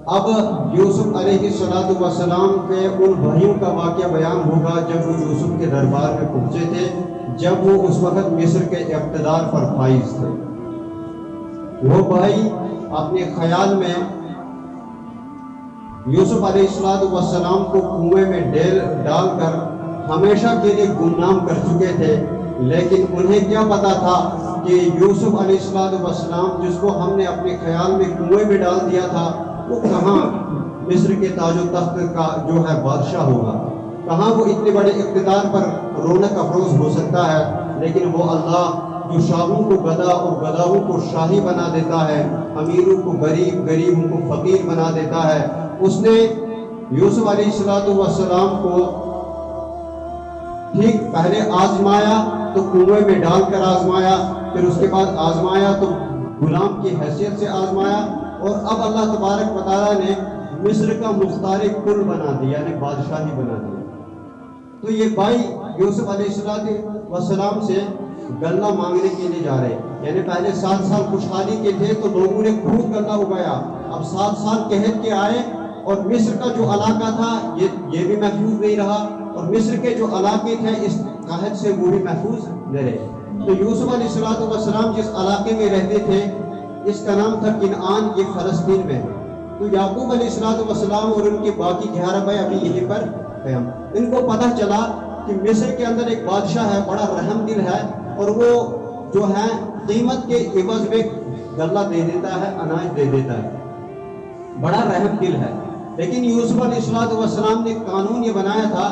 اب یوسف علیہ السلام کے ان بھائیوں کا واقعہ بیان ہوگا جب وہ یوسف کے دربار میں پہنچے تھے، جب وہ اس وقت مصر کے اقتدار پر فائز تھے۔ وہ بھائی اپنے خیال میں یوسف علیہ السلام کو کنویں میں ڈال کر ہمیشہ کے لیے گمنام کر چکے تھے، لیکن انہیں کیا پتا تھا کہ یوسف علیہ السلام جس کو ہم نے اپنے خیال میں کنویں میں ڈال دیا تھا، وہ کہاں مصر کے تاج و تخت کا جو ہے بادشاہ ہوگا، کہاں وہ اتنے بڑے اقتدار پر رونق افروز ہو سکتا ہے۔ لیکن وہ اللہ جو شاہوں کو گدا اور گداؤں کو شاہی بنا دیتا ہے، امیروں کو غریب، غریبوں کو فقیر بنا دیتا ہے، اس نے یوسف علیہ السلام کو ٹھیک پہلے آزمایا تو کنویں میں ڈال کر آزمایا، پھر اس کے بعد آزمایا تو غلام کی حیثیت سے آزمایا، اور اب اللہ تبارک و تعالیٰ نے مصر کا مختار کل بنا دیا، یعنی بادشاہی بنا دیا۔ تو یہ بھائی یوسف علیہ السلام سے غلہ مانگنے کے لیے جا رہے، یعنی پہلے 7 سال خوشحالی کے تھے تو لوگوں نے خوب غلہ اگایا، اب 7 سال قحط کے آئے اور مصر کا جو علاقہ تھا یہ بھی محفوظ نہیں رہا، اور مصر کے جو علاقے تھے اس قحط سے وہ بھی محفوظ نہیں رہے۔ تو یوسف علیہ السلام جس علاقے میں رہتے تھے اس کا نام تھا کنعان، یہ فلسطین میں ہے۔ تو یعقوب علیہ السلام اور ان کے باقی 11 بھائی ابھی یہیں پر ہیں۔ ان کو پتہ چلا کہ مصر کے اندر ایک بادشاہ ہے، بڑا رحم دل ہے، اور وہ جو ہے قیمت کے عوض میں غلہ دے دیتا ہے، اناج دے دیتا ہے، بڑا رحم دل ہے۔ لیکن یوسف علیہ السلام نے قانون یہ بنایا تھا،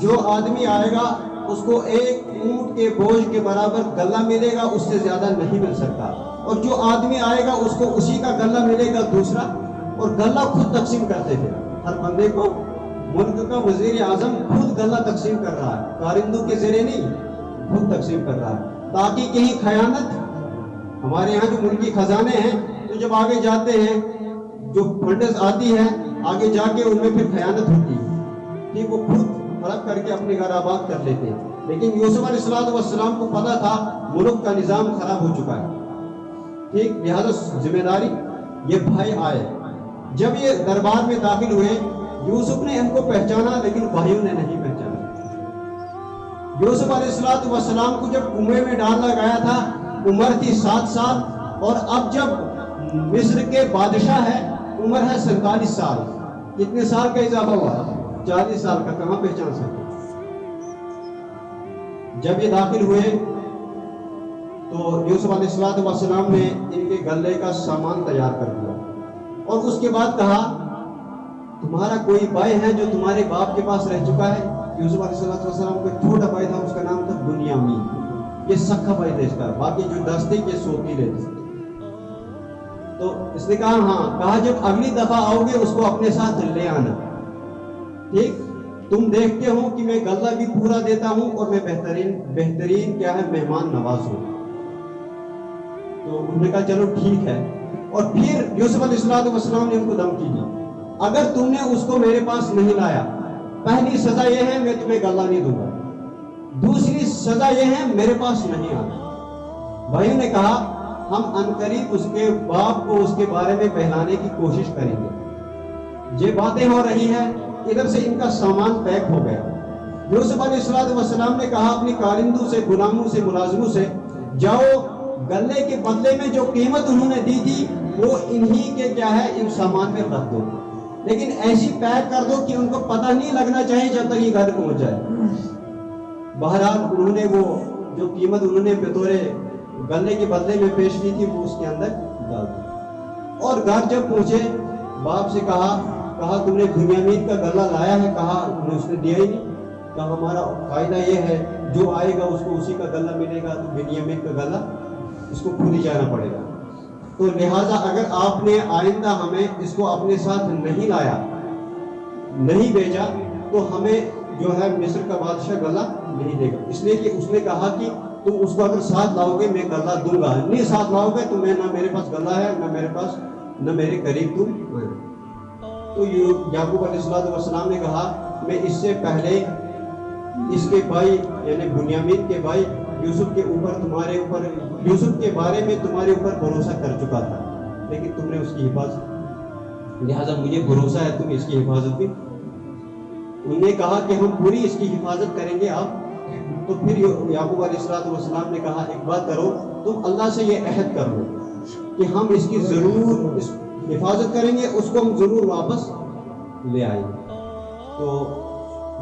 جو آدمی آئے گا اس کو ایک اونٹ کے بوجھ کے برابر غلہ ملے گا، اس سے زیادہ نہیں مل سکتا، اور جو آدمی آئے گا اس کو اسی کا غلہ ملے گا دوسرا، اور غلہ خود تقسیم کرتے تھے۔ ہر بندے کو ملک کا وزیر اعظم خود غلہ تقسیم کر رہا ہے، کارندوں کے ذریعے نہیں، خود تقسیم کر رہا ہے، تاکہ کہیں خیانت، ہمارے یہاں جو ملکی خزانے ہیں تو جب آگے جاتے ہیں جو فنڈز آتی ہے آگے جا کے ان میں پھر خیانت ہوتی ہے کہ وہ خود فرق کر کے اپنے گھر آباد کر لیتے ہیں۔ لیکن یوسف علیہ السلام کو پتا تھا ملک کا نظام خراب ہو چکا ہے، ٹھیک، لہذا ذمہ داری، یہ بھائی آئے، جب یہ دربار میں داخل ہوئے یوسف نے ان کو پہچانا لیکن بھائیوں نے نہیں پہچانا۔ یوسف علیہ السلام کو جب کنویں میں ڈالا گیا تھا عمر تھی 7 سال، اور اب جب مصر کے بادشاہ ہے عمر ہے 47 سال، کتنے سال کا اضافہ ہوا؟ 40 سال کا، کہاں پہچان سکتے؟ جب یہ داخل ہوئے تو یوسف علیہ السلام نے ان کے غلے کا سامان تیار کر دیا، اور اس کے بعد کہا تمہارا کوئی بھائی ہے جو تمہارے باپ کے پاس رہ چکا ہے؟ یوسف علیہ السلام کا چھوٹا بھائی تھا، اس کا نام تھا بنیامین، یہ سکھا بھائی تھا اس کا، باقی جو 10 تھے یہ سوتیلے تھے۔ تو اس نے کہا ہاں، کہا جب اگلی دفعہ آؤ گے اس کو اپنے ساتھ لے آنا، ٹھیک، تم دیکھتے ہو کہ میں غلہ بھی پورا دیتا ہوں اور میں بہترین کیا ہے مہمان نواز ہوں۔ تو انہوں نے کہا چلو ٹھیک ہے، اور پھر یوسف علیہ السلام نے ان کو دھمکی دی، اگر تم نے اس کو میرے پاس نہیں لایا، پہلی سزا یہ ہے میں تمہیں غلہ نہیں دوں گا، دوسری سزا یہ ہے میرے پاس نہیں آنا۔ بھائیوں نے کہا ہم عنقریب اس کے باپ کو اس کے بارے میں بہلانے کی کوشش کریں گے۔ یہ باتیں ہو رہی ہیں، ادھر سے ان کا سامان پیک ہو گیا۔ یوسف علیہ السلام نے کہا اپنی کارندوں سے، غلاموں سے، ملازموں سے، جاؤ غلے کے بدلے میں جو قیمت انہوں نے دی تھی وہ انہی کے کیا ہے ان سامان میں رکھ دو، لیکن ایسی پیک کر دو کہ ان کو پتہ نہیں لگنا چاہیے جب تک یہ گھر پہنچ جائے۔ بہرحال انہوں نے وہ جو قیمت انہوں نے بطور غلے کے بدلے میں پیش کی تھی وہ اس کے اندر ڈال دی، اور گھر جب پہنچے باپ سے کہا تم نے بنیامین کا غلہ لایا ہے؟ کہا اس نے دیا ہی نہیں۔ کہا ہمارا فائدہ یہ ہے جو آئے گا اس کو اسی کا غلہ ملے گا، تو بنیامین کا غلہ اس کو خود ہی جانا پڑے گا، تو لہٰذا اگر آپ نے آئندہ ہمیں اس کو اپنے ساتھ نہیں لایا، نہیں بھیجا، تو ہمیں جو ہے مصر کا بادشاہ غلہ نہیں دے گا، اس لیے کہ اس نے کہا کہ تم اس کو اگر ساتھ لاؤ گے میں غلہ دوں گا، نہیں ساتھ لاؤ گے تو میں نہ میرے پاس غلہ ہے نہ میرے قریب تم ہیں۔ تو یعقوب علیہ السلام نے کہا میں اس سے پہلے اس کے بھائی یعنی بنیامین کے بھائی یوسف کے بارے میں تمہارے اوپر بھروسہ کر چکا تھا، لیکن تم نے اس کی حفاظت لہٰذا مجھے بھروسہ ہے تم اس کی حفاظت بھی. انہوں نے کہا کہ ہم پوری اس کی حفاظت کریں گے آپ. تو پھر یعقوب علیہ السلام نے کہا ایک بات کرو, تم اللہ سے یہ عہد کر لو کہ ہم اس کی ضرور حفاظت کریں گے, اس کو ہم ضرور واپس لے آئیں گے. تو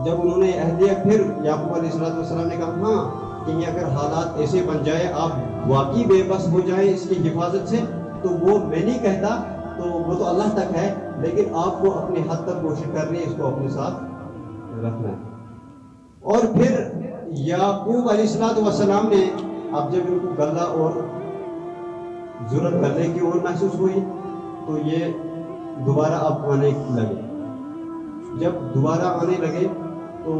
جب انہوں نے عہد دیا, پھر یعقوب علیہ السلام نے کہا ہاں کہ اگر حالات ایسے بن جائے, آپ واقعی بے بس ہو جائیں اس کی حفاظت سے, تو وہ میں نہیں کہتا, تو وہ تو اللہ تک ہے, لیکن آپ کو اپنے حد تک کوشش کرنی ہے اس کو اپنے ساتھ رکھنا ہے. اور پھر یعقوب علیہ السلام نے اب جب ان کو غلہ اور ضرورت غلے کی اور محسوس ہوئی, تو یہ دوبارہ اب آنے لگے. جب دوبارہ آنے لگے تو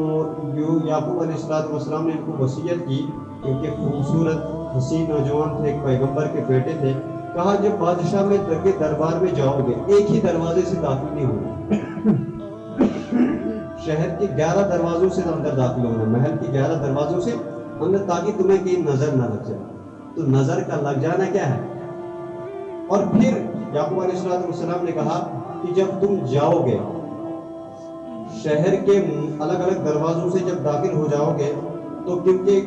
یعقوب علیہ السلام نے ان کو وصیت کی, کیونکہ خوبصورت حسین نوجوان تھے, ایک پیغمبر کے بیٹے تھے. کہا جب بادشاہ میں کے دربار میں جاؤ گے, ایک ہی دروازے سے داخل نہیں ہونا, شہر کے 11 دروازوں سے اندر داخل ہونا, محل کے 11 دروازوں سے اندر, تاکہ تمہیں کہیں نظر نہ لگ جائے. تو نظر کا لگ جانا کیا ہے. اور پھر یعقوب علیہ السلام نے کہا کہ جب تم جاؤ گے شہر کے الگ الگ دروازوں سے جب داخل ہو جاؤ گے, تو کیونکہ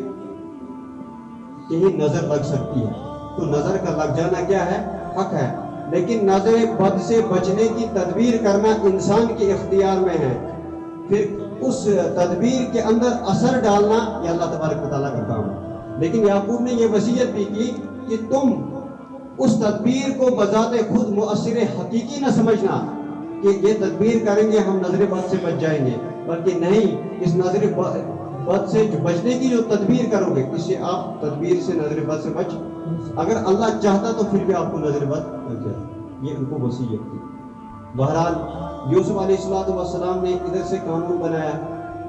کہیں نظر لگ سکتی ہے, تو نظر کا لگ جانا کیا ہے, حق ہے, لیکن نظر بد سے بچنے کی تدبیر کرنا انسان کے اختیار میں ہے. پھر اس تدبیر کے اندر اثر ڈالنا یہ اللہ تبارک و تعالیٰ کا کام ہے. لیکن یعقوب نے یہ وصیت بھی کی کہ تم اس تدبیر کو بذات خود مؤثر حقیقی نہ سمجھنا کہ یہ تدبیر کریں گے ہم نظر بد سے بچ جائیں گے, بلکہ نہیں, اس نظر بد سے بچنے کی جو تدبیر کرو گے, اس سے آپ تدبیر سے نظر بد سے بچ, اگر اللہ چاہتا تو پھر بھی آپ کو نظر بد لگ جائے. یہ ان کو وصیت تھی. بہرحال یوسف علیہ السلام نے ادھر سے قانون بنایا.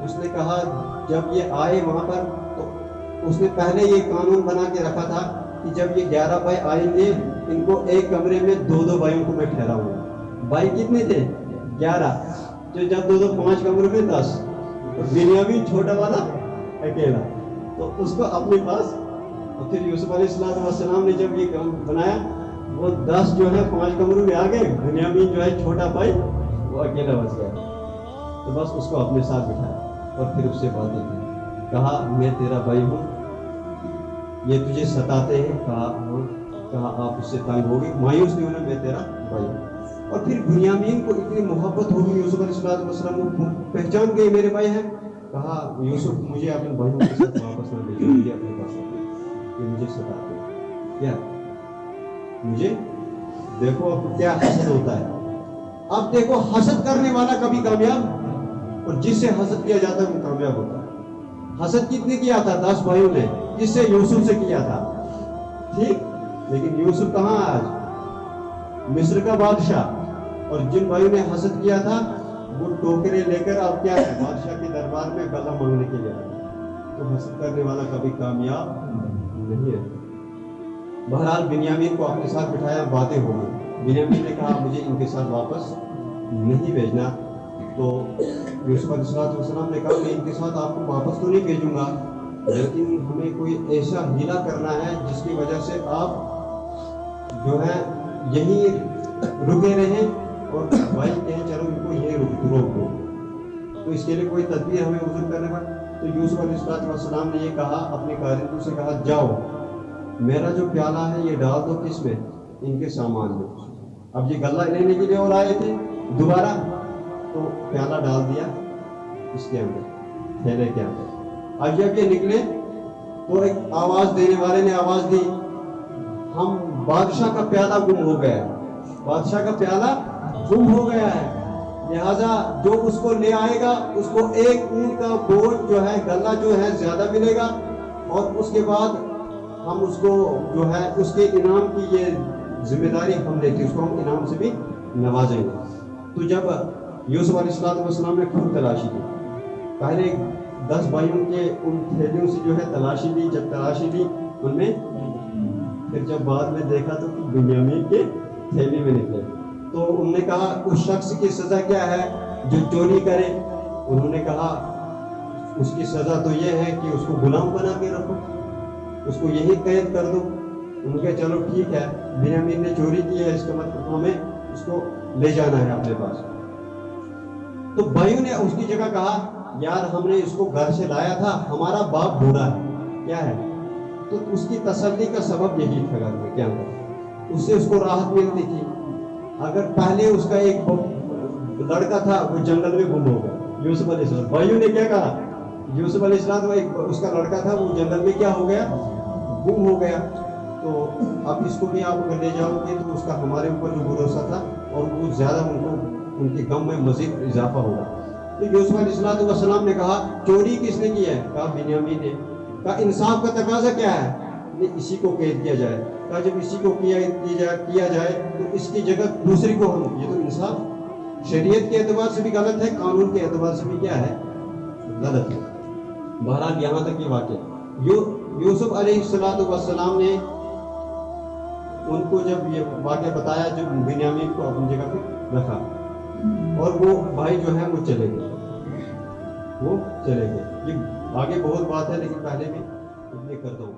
اس نے کہا جب یہ آئے وہاں پر, تو اس نے پہلے یہ قانون بنا کے رکھا تھا کہ جب یہ 11 بھائی آئیں گے, ان کو ایک کمرے میں 2 بھائیوں کو میں ٹھہراؤں گا. بھائی کتنے تھے, 11, تو جب 2 5 کمرے میں 10, بنیامین چھوٹا والا اکیلا, تو اس کو اپنے پاس. اور پھر یوسف علیہ السلام نے جب یہ کام بنایا, وہ 10 جو ہے 5 کمروں میں آ گئے, بنیامین جو ہے چھوٹا بھائی وہ اکیلا بچ گیا. تو بس اس کو اپنے ساتھ بٹھایا اور پھر اس سے باتیں کی. کہا میں تیرا بھائی ہوں, یہ تجھے ستاتے ہیں. کہا آپ اس سے تنگ ہوگی, مایوس نہیں ہونا, میں تیرا بھائی ہوں. اور پھر بنیامین کو اتنی محبت ہوگی یوسف علیہ السلام کو, پہچان گئے میرے بھائی ہیں. کہا یوسف مجھے اپنے بھائیوں کے ساتھ واپس نہ بھیجو, مجھے اپنے پاس رکھو, یہ مجھے ستاتے ہیں. کیا مجھے دیکھو اب کیا حسد ہوتا ہے. اب دیکھو حسد کرنے والا کبھی کامیاب, اور جس سے حسد کیا جاتا ہے وہ کامیاب ہوتا ہے. حسد کتنے کیا تھا 10 بھائیوں نے, جس سے یوسف سے کیا تھا, ٹھیک, لیکن یوسف کہاں آج, مصر کا بادشاہ. اور جن بھائیوں نے حسد کیا تھا وہ ٹوکرے لے کر اب کیا ہے, بادشاہ کے دربار میں غلہ مانگنے کے لیے آئے. تو حسد کرنے والا کبھی کامیاب نہیں ہے. بہرحال بنیامین کو اپنے ساتھ بٹھایا, باتیں ہو گئی. بنیامین نے کہا مجھے ان کے ساتھ واپس نہیں بھیجنا. تو یوسف علیہ السلام نے کہا میں ان کے ساتھ آپ کو واپس تو نہیں بھیجوں گا, لیکن ہمیں کوئی ایسا ہیلا کرنا ہے جس کی وجہ سے آپ جو ہے یہیں رکے رہیں, اور بھائی کہیں چلو ان کو یہیں روک دو. تو اس کے لیے کوئی تدبیر ہمیں وجود کرنے پڑ. تو یوسف علیہ السلام نے یہ کہا, اپنے کارندوں سے کہا جاؤ میرا جو پیالہ ہے یہ ڈال دو کس میں, ان کے سامان میں. اب یہ غلہ لینے کے لیے اور آئے تھے دوبارہ, تو پیالہ ڈال دیا اس کے اندر, تھیلے کے اندر. اب جب یہ نکلے تو ایک آواز دینے والے نے آواز دی, ہم بادشاہ کا پیالہ گم ہو گیا ہے, بادشاہ کا پیالہ گم ہو گیا ہے, لہذا جو اس کو لے آئے گا اس کو 1 اونٹ کا بوجھ جو ہے, غلہ جو ہے زیادہ ملے گا, اور اس کے بعد ہم اس کو جو ہے اس کے انعام کی یہ ذمہ داری ہم لیتے ہیں, اس کو ہم انعام سے بھی نوازیں گے. تو جب یوسف علیہ السلام نے خوب تلاشی کی, پہلے 10 بھائیوں کے ان تھیلیوں سے جو ہے تلاشی لی. جب تلاشی لی ان میں, پھر جب بعد میں دیکھا تو بنیامین کے تھیلی میں نکلے. تو انہوں نے کہا اس شخص کی سزا کیا ہے جو چوری کرے. انہوں نے کہا اس کی سزا تو یہ ہے کہ اس کو غلام بنا کے رکھو, اس کو یہی قید کر دو. ان کے چلو ٹھیک ہے, بنیامین نے چوری کی ہے, اس کا مطلب ہمیں اس کو لے جانا ہے اپنے پاس. تو بھائیوں نے اس کی جگہ کہا یار ہم نے اس کو گھر سے لایا تھا, ہمارا باپ بوڑھا ہے, کیا ہے, تو اس کی تسلی کا سبب یہی تھا گھر میں, کیا اس سے اس کو راحت ملتی تھی. اگر پہلے اس کا ایک لڑکا تھا وہ جنگل میں گم ہو گیا, یوسف علیہ السلام, بھائیوں نے کیا کہا, یوسف علیہ السلام ایک اس کا لڑکا تھا وہ جنگل میں کیا ہو گیا, گم ہو گیا, تو اب اس کو بھی آپ اگر لے جاؤ گے تو اس کا ہمارے اوپر جو بھروسہ تھا اور وہ زیادہ ان کے غم میں مزید اضافہ ہوگا. تو یوسف علیہ السلام نے کہا چوری کس نے کی ہے, کہا بنیامین نے. کہا انصاف کا تقاضا کیا ہے, اسی کو قید کیا جائے. کہا جب اسی کو کیا جائے تو اس کی جگہ دوسری کو ہم, یہ تو انصاف شریعت کے اعتبار سے بھی غلط ہے, قانون کے اعتبار سے بھی کیا ہے, غلط ہے. بہرحال یہاں تک یہ واقعہ یوسف علیہ السلام نے ان کو جب یہ واقعہ بتایا, جب بنیامین کو اپنی جگہ پہ رکھا اور وہ بھائی جو ہے وہ چلے گئے. یہ آگے بہت بات ہے لیکن پہلے بھی یہ کرتا ہوں.